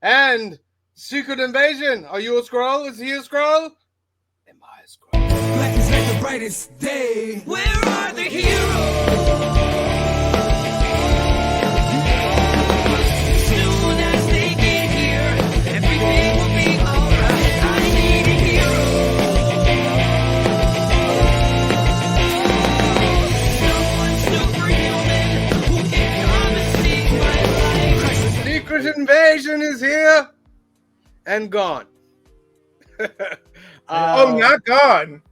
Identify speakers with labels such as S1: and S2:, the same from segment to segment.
S1: And Secret Invasion. Are you a Skrull? Is he a Skrull? Am I a Skrull?
S2: Black is like the brightest day. Where are the heroes? Soon as they get here, everything will be alright. I need a hero. Someone superhuman who can come and save my life.
S1: Secret Invasion is here and gone.
S3: Not gone. Not gone.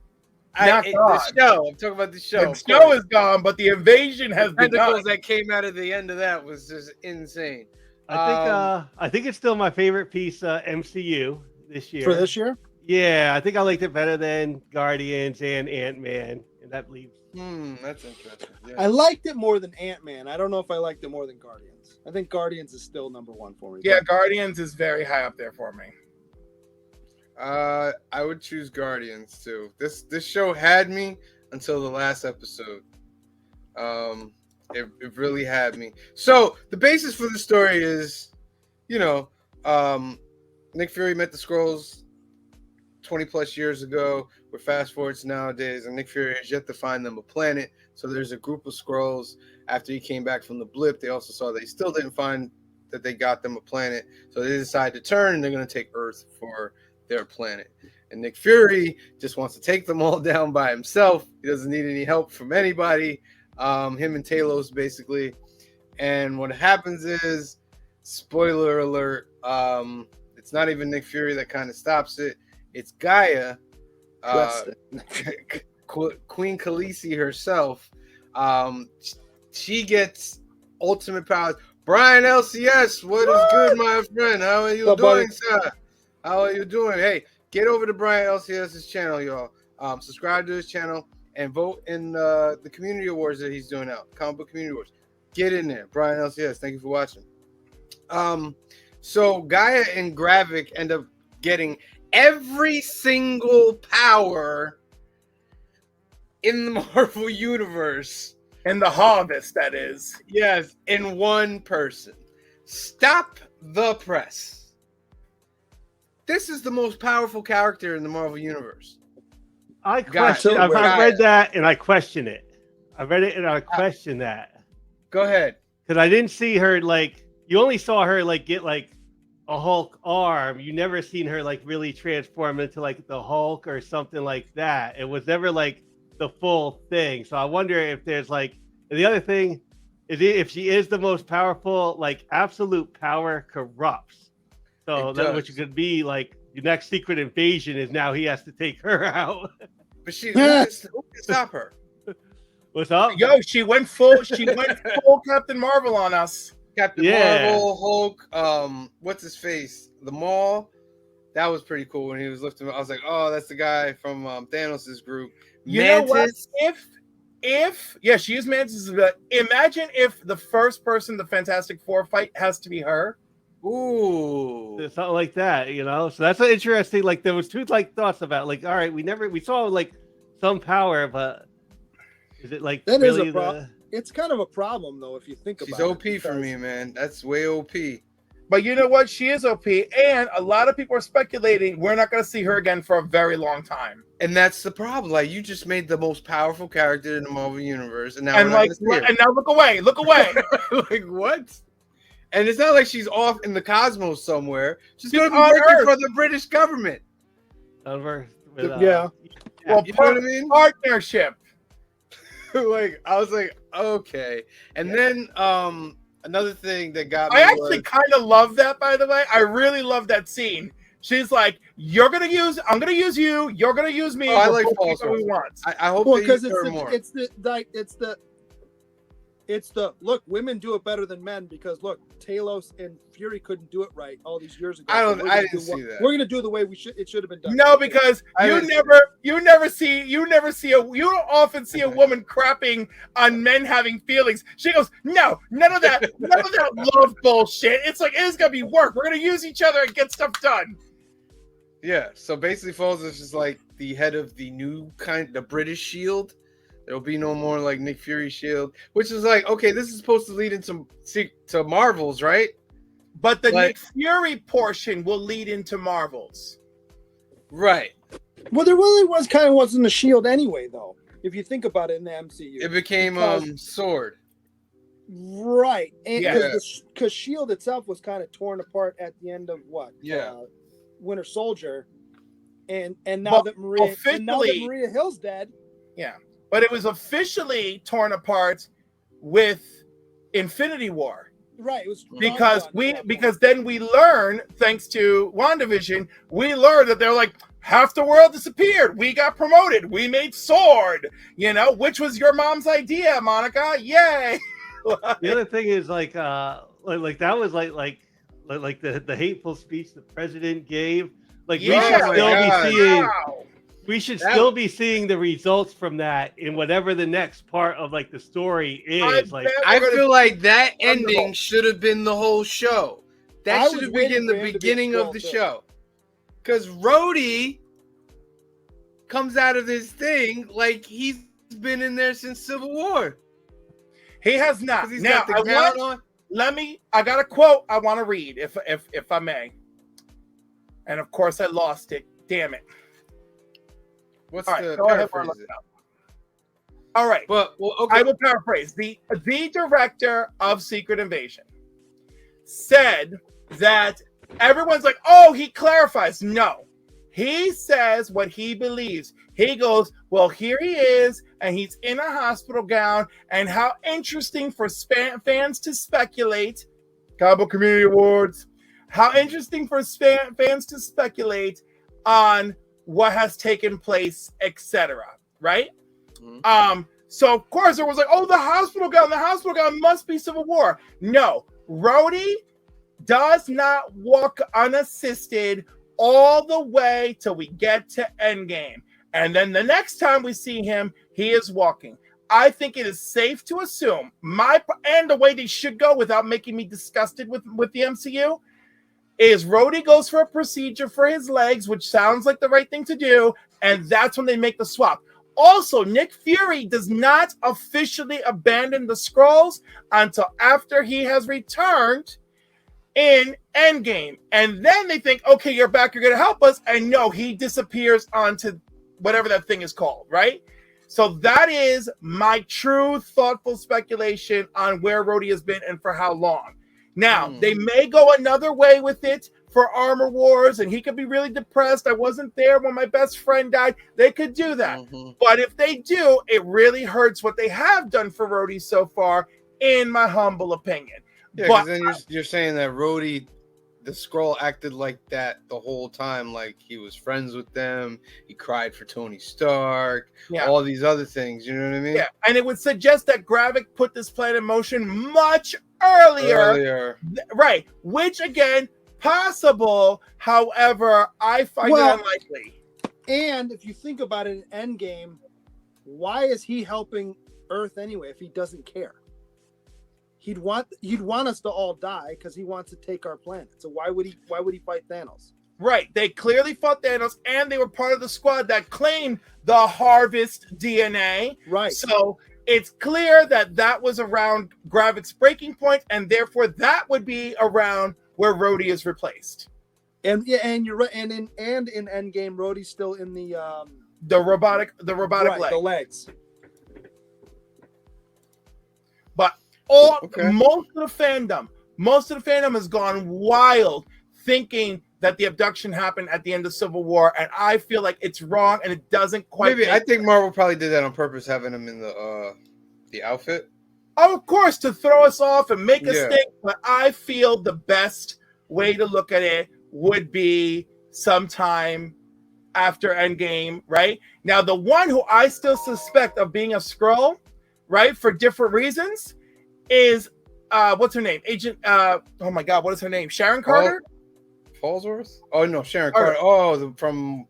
S1: The show. I'm talking about the show.
S3: The show is gone, but the invasion has
S1: The tentacles
S3: begun.
S1: that came out of the end of that was just insane.
S4: I think it's still my favorite piece MCU this year.
S5: For this year?
S4: Yeah, I think I liked it better than Guardians and Ant-Man, and that leaves.
S1: That's interesting. Yeah.
S5: I liked it more than Ant-Man. I don't know if I liked it more than Guardians. I think Guardians is still number one for me.
S3: Yeah, Guardians is very high up there for me.
S1: I would choose Guardians too. This show had me until the last episode. It really had me. So the basis for the story is, Nick Fury met the Skrulls 20 plus years ago. We're fast forward to nowadays, and Nick Fury has yet to find them a planet. So there's a group of Skrulls. After he came back from the blip, they also saw they still didn't find that they got them a planet. So they decide to turn, and they're going to take Earth for their planet. And Nick Fury just wants to take them all down by himself. He doesn't need any help from anybody. Him and Talos, basically. And what happens is, spoiler alert, it's not even Nick Fury that kind of stops it. It's Gaia, Queen Khaleesi herself. She gets ultimate powers. Brian LCS, what is good, my friend? How are you doing, sir? How are you doing? Hey, get over to Brian LCS's channel, y'all. Subscribe to his channel and vote in the community awards that he's doing out. Comic Book Community Awards. Get in there. Brian LCS, thank you for watching. So Gaia and Gravik end up getting every single power in the Marvel Universe.
S3: And the harvest, that is.
S1: Yes, in one person. Stop the press. This is the most powerful character in the Marvel Universe.
S4: I've read that and I question it. I read it and I question that.
S1: Go ahead.
S4: Because I didn't see her you only saw her get a Hulk arm. You never seen her really transform into the Hulk or something like that. It was never the full thing. So I wonder if there's the other thing is if she is the most powerful, absolute power corrupts. So that which could be the next Secret Invasion is now he has to take her out.
S1: But who can stop her?
S4: What's up?
S3: Yo, she went full Captain Marvel on us.
S1: Captain Marvel, Hulk, what's his face? The Maul. That was pretty cool when he was lifting. I was like, oh, that's the guy from Thanos' group.
S3: You know what? If she is Mantis. Imagine if the first person the Fantastic Four fight has to be her.
S1: Ooh,
S4: something like that, So that's an interesting. There was two thoughts about all right, we saw some power, but is it
S5: that
S4: really
S5: is a problem? It's kind of a problem though if you think about it.
S1: She's OP for me, man. That's way OP.
S3: But you know what? She is OP, and a lot of people are speculating we're not going to see her again for a very long time.
S1: And that's the problem. You just made the most powerful character in the Marvel Universe, and now
S3: and now look away.
S1: What? And it's not like she's off in the cosmos somewhere. She's going to be
S3: on
S1: working
S3: Earth
S1: for the British government.
S4: Well,
S1: you know what I mean?
S3: Partnership.
S1: I was like, okay. And then another thing that got me.
S3: I actually kind of love that, by the way. I really love that scene. She's like, I'm gonna use you, you're gonna use me.
S1: I like false
S3: we want.
S1: I hope
S5: because
S1: more.
S5: It's the look, women do it better than men because look, Talos and Fury couldn't do it right all these years ago.
S1: I didn't see that.
S5: We're gonna do the way it should have been done.
S3: No, because you don't often see a woman crapping on men having feelings. She goes, no, none of that love bullshit. It's it's gonna be work. We're gonna use each other and get stuff done.
S1: Yeah. So basically, Falls is just the head of the new the British Shield. There'll be no more Nick Fury Shield, which is okay, this is supposed to lead into to Marvels, right?
S3: But the
S1: Like-
S3: Nick Fury portion will lead into Marvels.
S1: Right.
S5: Well, there really wasn't a Shield anyway, though. If you think about it in the MCU,
S1: It became
S5: Because-
S1: Sword.
S5: right? And
S1: Yeah.
S5: because Shield itself was kind of torn apart at the end of
S1: Yeah.
S5: Winter Soldier, and now
S3: Well,
S5: that
S3: officially-
S5: Maria Hill's dead,
S3: Yeah. But it was officially torn apart with Infinity War.
S5: right? It was
S3: Because
S5: done.
S3: because then we learn, thanks to WandaVision, we learned that they're like, half the world disappeared. We got promoted. We made Sword, which was your mom's idea, Monica. Yay.
S4: The other thing is like that was like the hateful speech the president gave. Like
S3: Yeah,
S4: we should still
S1: God.
S4: be seeing.
S3: Wow.
S4: We should
S1: That-
S4: still be seeing the results from that in whatever the next part of like the story is. Like
S3: bet
S1: I
S3: we're gonna
S1: feel like that
S3: Wonderful.
S1: ending should have been the whole show.
S5: I
S1: That
S5: was
S1: should have
S5: waiting
S1: been
S5: for
S1: the
S5: him to be a
S1: beginning of the
S5: Skrull, too.
S1: show. Because Roadie comes out of this thing like he's been in there since Civil War.
S3: He has not.
S1: Because he's
S3: Now,
S1: got the gown on.
S3: I got a quote I want to read, if I may. And of course, I lost it. Damn it.
S1: What's
S3: All right,
S1: the
S3: go ahead.
S1: paraphrase?
S3: Look it up. All right.
S1: But well, okay.
S3: I will paraphrase. The director of Secret Invasion said that everyone's like, oh, he clarifies. No. He says what he believes. He goes, well, here he is, and he's in a hospital gown, and how interesting for fans to speculate. Comic Community Awards. How interesting for fans to speculate on what has taken place, etc. Right?
S1: Mhm.
S3: So of course it was like, oh, the hospital gown must be Civil War. No, Roadie does not walk unassisted all the way till we get to Endgame. And then the next time we see him, he is walking. I think it is safe to assume and the way they should go without making me disgusted with the MCU is Roadie goes for a procedure for his legs, which sounds like the right thing to do, and that's when they make the swap. Also, Nick Fury does not officially abandon the Skrulls until after he has returned in Endgame. And then they think, okay, you're back, you're going to help us. And no, he disappears onto whatever that thing is called, right? So that is my true thoughtful speculation on where Roadie has been and for how long. Now, they may go another way with it for Armor Wars, and he could be really depressed. I wasn't there when my best friend died. They could do that.
S1: Mhm.
S3: But if they do, it really hurts what they have done for Roadie so far, in my humble opinion.
S1: Yeah,
S3: But
S1: because then you're saying that Roadie, the Skrull, acted like that the whole time, like he was friends with them. He cried for Tony Stark.
S3: Yeah.
S1: All these other things. You know what I mean?
S3: yeah, and it would suggest that Gravik put this plan in motion much earlier. Right, which again, possible. However, I find it
S5: Well-
S3: unlikely.
S5: and if you think about it, in Endgame, why is he helping Earth anyway if he doesn't care? He'd want us to all die because he wants to take our planet. So why would he fight Thanos?
S3: Right, they clearly fought Thanos, and they were part of the squad that claimed the Harvest DNA.
S5: Right.
S3: So it's clear that was around Gravik's breaking point, and therefore that would be around where Rhodey is replaced.
S5: And you're right. And in Endgame, Rhodey's still in the
S3: robotic
S5: right,
S3: leg.
S5: the legs.
S3: But most of the fandom has gone wild thinking that the abduction happened at the end of Civil War, and I feel like it's wrong and it doesn't quite.
S1: Maybe I think Marvel probably did that on purpose, having him in the outfit.
S3: Oh, of course, to throw us off and make us
S1: Yeah.
S3: think. But I feel the best way to look at it would be sometime after Endgame, right? Now, the one who I still suspect of being a Skrull, right, for different reasons, is what's her name? Agent. Oh my God, what is her name? Sharon Carter.
S1: Fallsworth? Oh no, Sharon
S3: Carter.
S1: Carter. Oh, from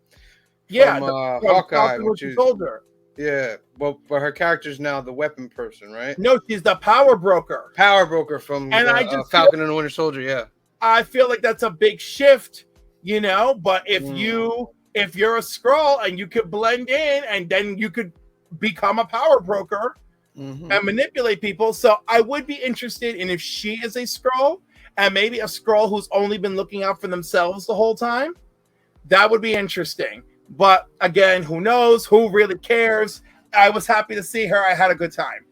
S1: Hawkeye, which is
S3: Soldier.
S1: yeah. Well, but her character's now the weapon person, right?
S3: No, she's the power broker.
S1: Power broker from
S3: And I just
S1: Falcon and the Winter Soldier. Yeah.
S3: I feel like that's a big shift, you know. But if you're a Skrull and you could blend in, and then you could become a power broker and manipulate people. So I would be interested in if she is a Skrull, and maybe a Skrull who's only been looking out for themselves the whole time. That would be interesting. But again, who knows? Who really cares? I was happy to see her. I had a good time.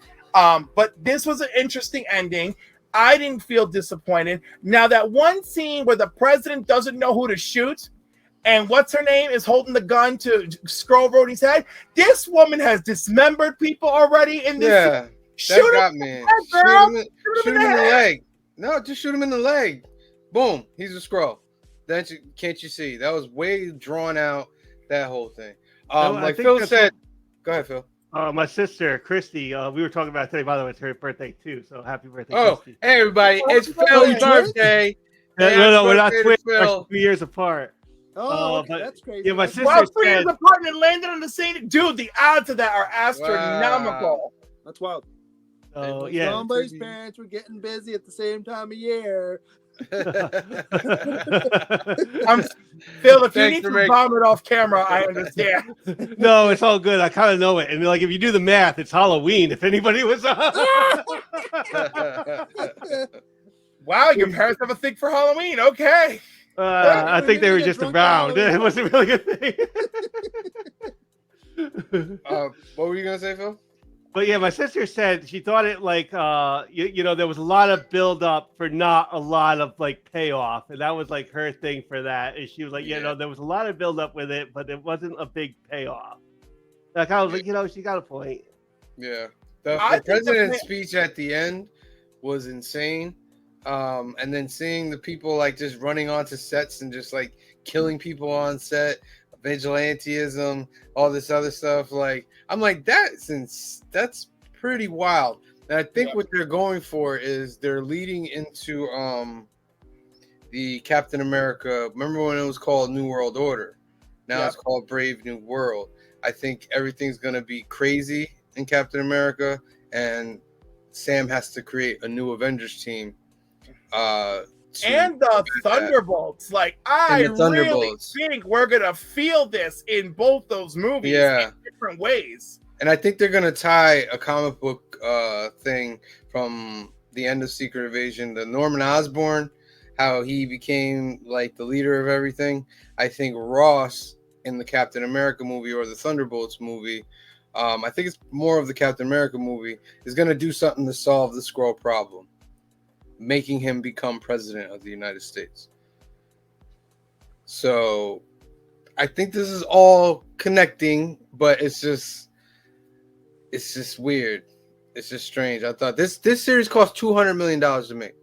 S3: But this was an interesting ending. I didn't feel disappointed. Now, that one scene where the president doesn't know who to shoot, and what's her name is holding the gun to Skrull Roadie's head. This woman has dismembered people already in this.
S1: Yeah,
S3: Shoot
S1: that got
S3: him
S1: me.
S3: in the head, girl.
S1: Shoot him in the leg. No, just shoot him in the leg. Boom, he's a Skrull. Then can't you see? That was way drawn out. That whole thing. Like Phil said. Go ahead, Phil.
S4: My sister Christy, we were talking about it today. By the way, it's her birthday too. So happy birthday,
S1: Oh,
S4: Christy.
S1: hey everybody! It's Phil's birthday.
S4: No, we're not twins.
S1: Phil.
S4: 2 years apart.
S5: Oh, okay,
S4: but-
S5: that's crazy.
S4: yeah, my sister
S3: Well, 3 years
S4: said,
S3: apart and landed on the same. Dude, the odds of that are astronomical.
S5: That's wild.
S4: oh yeah.
S5: Somebody's parents were getting busy at the same time of year.
S3: Phil, if you
S1: Thanks
S3: need
S1: for
S3: to
S1: making-
S3: vomit off camera, I understand.
S4: No, it's all good. I kind of know it. And like, if you do the math, it's Halloween. If anybody was,
S3: Wow, your parents have a thing for Halloween. Okay.
S4: I think they were
S5: Get
S4: just
S5: drunk
S4: around.
S5: on
S4: It wasn't really a thing.
S1: What were you gonna say, Phil?
S4: But yeah, my sister said she thought it like you know, there was a lot of build up for not a lot of like payoff, and that was like her thing for that. And she was like, you know, there was a lot of build up with it, but it wasn't a big payoff. Like I was like, you know, she got a point.
S1: Yeah,
S3: I
S1: the
S3: think
S1: president's speech at the end was insane. And then seeing the people like just running onto sets and just like killing people on set, vigilantism, all this other stuff. Like I'm like that's pretty wild. And I think what they're going for is they're leading into the Captain America. Remember when it was called New World Order? Now it's called Brave New World. I think everything's gonna be crazy in Captain America, and Sam has to create a new Avengers team.
S3: And the Thunderbolts. Like, I really think we're going to feel this in both those movies in different ways.
S1: And I think they're going to tie a comic book thing from the end of Secret Invasion, the Norman Osborn, how he became like the leader of everything. I think Ross in the Captain America movie or the Thunderbolts movie, I think it's more of the Captain America movie, is going to do something to solve the Skrull problem, making him become president of the United States. So I think this is all connecting, but it's just weird. It's just strange. I thought this series cost $200 million to make.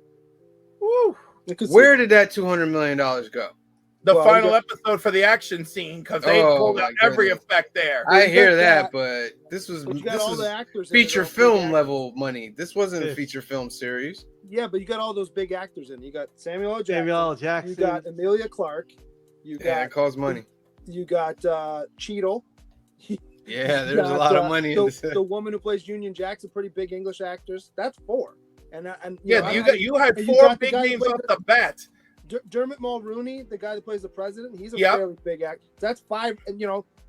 S3: Woo.
S1: Where did that $200 million go?
S3: The final episode for the action scene, because they pulled out every effect there.
S1: I hear that, but this was
S5: the actors
S1: feature film level money. This wasn't a feature film series.
S5: Yeah, but you got all those big actors in. You got Samuel L.
S4: Jackson.
S5: You got Emilia Clarke.
S1: It costs money.
S5: You got Cheadle.
S1: Yeah, there's a lot of money in this.
S5: The woman who plays Union Jack's a pretty big English actress. That's 4. And
S3: you had 4 big names off the bat.
S5: Dermot Mulroney, the guy that plays the president, he's a fairly big actor. That's 5, and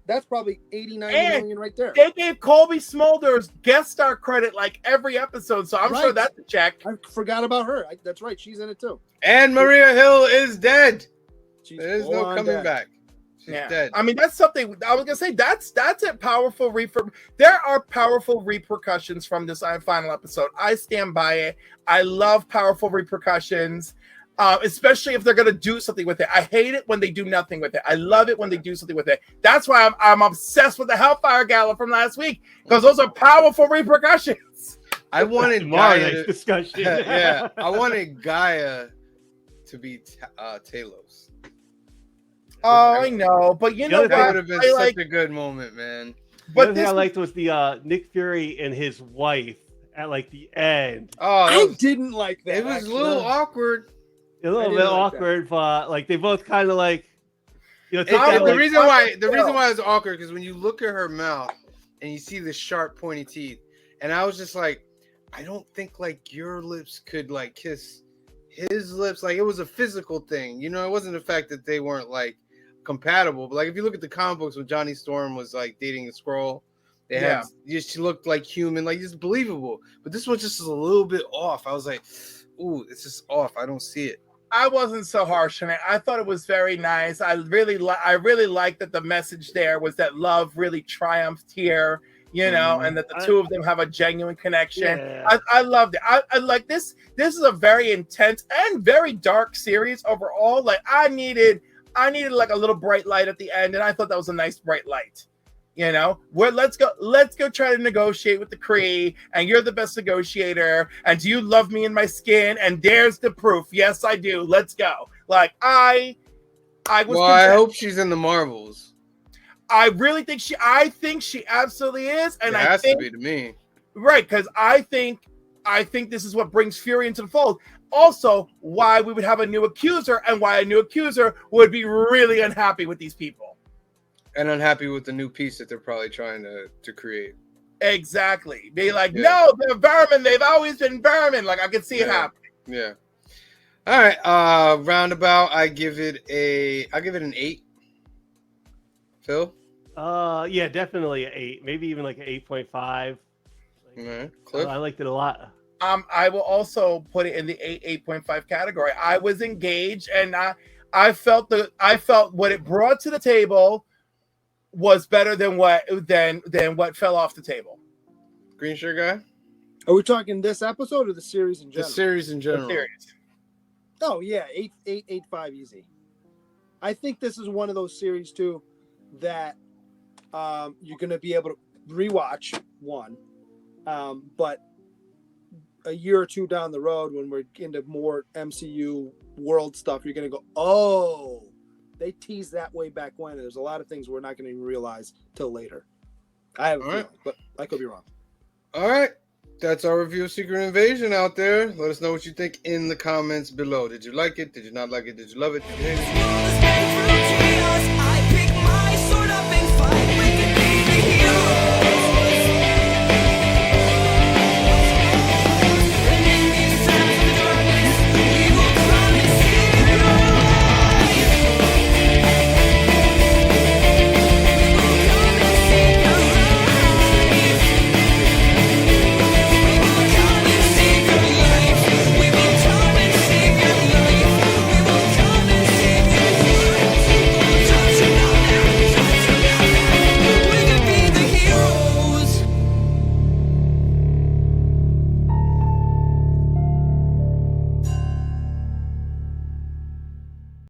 S5: that's probably 89 million right there.
S3: They gave Colby Smulders guest star credit like every episode, so I'm sure that's a check.
S5: I forgot about her. That's right, she's in it too.
S1: And Maria Hill is dead. There's no coming
S5: dead.
S1: back. She's dead.
S3: I mean, that's something I was gonna say. That's a powerful There are powerful repercussions from this final episode. I stand by it. I love powerful repercussions. Especially if they're going to do something with it. I hate it when they do nothing with it. I love it when they do something with it. That's why I'm obsessed with the Hellfire Gala from last week, because those are powerful repercussions.
S1: I wanted Gaia
S4: discussion.
S1: I wanted Gaia to be Talos.
S3: Oh, I know, but you know
S1: that
S3: what?
S1: would have been such a good moment, man.
S4: But the thing I liked was the Nick Fury and his wife at like the end.
S1: Oh,
S5: I didn't like that.
S1: It was a little awkward.
S4: A little bit awkward, but like they both kind of like,
S1: the reason why it's awkward because when you look at her mouth and you see the sharp pointy teeth, and I was just like, I don't think like your lips could like kiss his lips. Like it was a physical thing, it wasn't the fact that they weren't like compatible. But like if you look at the comic books when Johnny Storm was like dating a Skrull, she looked like human, like just believable. But this one just is a little bit off. I was like, ooh, it's just off. I don't see it.
S3: I wasn't so harsh on it. I thought it was very nice. I really like that the message there was that love really triumphed here, you know, and that the two of them have a genuine connection.
S4: Yeah.
S3: I loved it. I like this. This is a very intense and very dark series overall. Like I needed like a little bright light at the end, and I thought that was a nice bright light. You know, let's go try to negotiate with the Kree, and you're the best negotiator. And do you love me in my skin? And there's the proof. Yes, I do. Let's go. Like I was.
S1: Well, I hope she's in the Marvels.
S3: I really think I think she absolutely is, and
S1: It has to be to me.
S3: Right, because I think this is what brings Fury into the fold. Also, why we would have a new accuser, and why a new accuser would be really unhappy with these people.
S1: And unhappy with the new piece that they're probably trying to create.
S3: Exactly. Be like, no, they're vermin. They've always been vermin. Like I can see it happening.
S1: Yeah. All right. Roundabout. I give it an 8. Phil?
S4: Yeah, definitely an 8. Maybe even like an 8.5.
S1: All right. Cliff?
S4: I liked it a lot.
S3: I will also put it in the 8.5 category. I was engaged, and I felt what it brought to the table was better than what fell off the table.
S1: Green shirt guy?
S5: Are we talking this episode or the series in general?
S1: The series in general.
S3: The series.
S5: Oh yeah, 8.5 easy. I think this is one of those series too that you're going to be able to rewatch one, but a year or two down the road when we're into more MCU world stuff, you're going to go, oh, they teased that way back when. There's a lot of things we're not going to even realize till later. I have a feeling, but I could be wrong.
S1: All right. That's our review of Secret Invasion out there. Let us know what you think in the comments below. Did you like it? Did you not like it? Did you love it? Did you hate it?